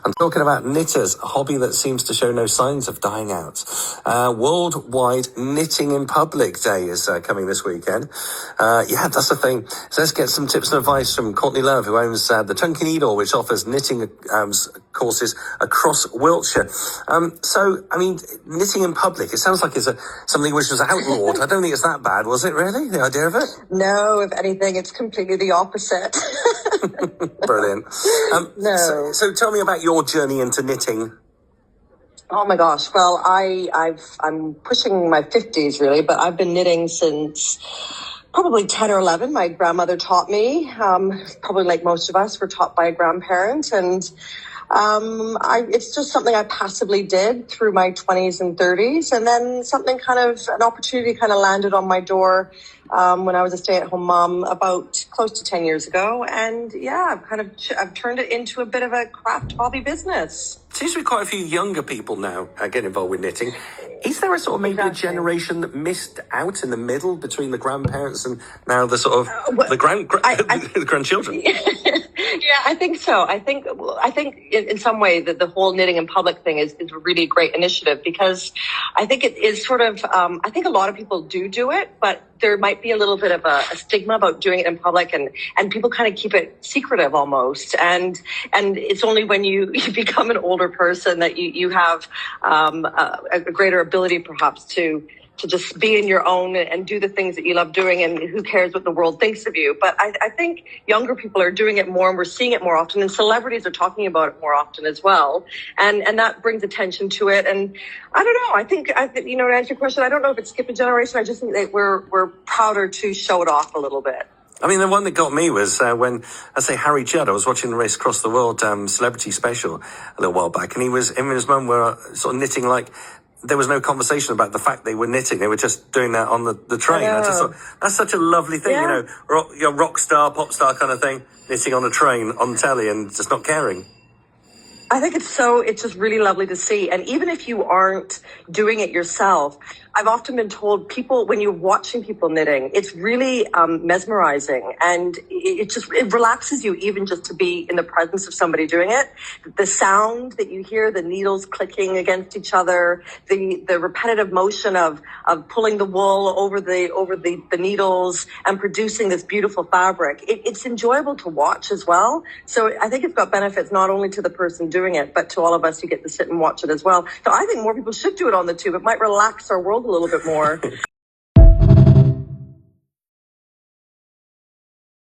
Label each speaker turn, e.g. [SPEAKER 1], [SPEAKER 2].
[SPEAKER 1] I'm talking about knitters, a hobby that seems to show no signs of dying out. Worldwide Knitting in Public Day is coming this weekend. That's the thing. So let's get some tips and advice from Courtney Love, who owns the Chunky Needle, which offers knitting courses across Wiltshire. Knitting in public, it sounds like it's something which was outlawed. I don't think it's that bad, was it really, the idea of it?
[SPEAKER 2] No, if anything, it's completely the opposite.
[SPEAKER 1] Brilliant.
[SPEAKER 2] No.
[SPEAKER 1] So tell me about your journey into knitting.
[SPEAKER 2] Oh my gosh. Well, I'm pushing my 50s really, but I've been knitting since probably 10 or 11. My grandmother taught me, probably like most of us were taught by a grandparent. And it's just something I passively did through my 20s and 30s. And then an opportunity kind of landed on my door when I was a stay-at-home mom about close to 10 years ago. And I've turned it into a bit of a craft hobby business.
[SPEAKER 1] Seems to be quite a few younger people now get involved with knitting. Is there a sort of maybe a generation that missed out in the middle between the grandparents and now the sort of the grandchildren?
[SPEAKER 2] Yeah, I think so. I think in some way that the whole knitting in public thing is a really great initiative, because I think it is sort of, I think a lot of people do it, but there might be a little bit of a stigma about doing it in public, and people kind of keep it secretive almost. And it's only when you become an older person that you have a greater ability perhaps to just be in your own and do the things that you love doing, and who cares what the world thinks of you. But I think younger people are doing it more, and we're seeing it more often, and celebrities are talking about it more often as well. And that brings attention to it. And I don't know, I think, to answer your question, I don't know if it's skipped a generation. I just think that we're prouder to show it off a little bit.
[SPEAKER 1] I mean, the one that got me was when, Harry Judd, I was watching the Race Across the World celebrity special a little while back, and him and his mum were sort of knitting like there was no conversation about the fact they were knitting. They were just doing that on the train. I just thought, that's such a lovely thing, rock star, pop star kind of thing, knitting on a train, on telly, and just not caring.
[SPEAKER 2] I think it's just really lovely to see. And even if you aren't doing it yourself, I've often been told when you're watching people knitting, it's really mesmerizing, and it relaxes you even just to be in the presence of somebody doing it. The sound that you hear, the needles clicking against each other, the repetitive motion of pulling the wool over the needles and producing this beautiful fabric. It's enjoyable to watch as well. So I think it's got benefits not only to the person doing it, but to all of us who get to sit and watch it as well. So I think more people should do it on the tube. It might relax our world a little bit more.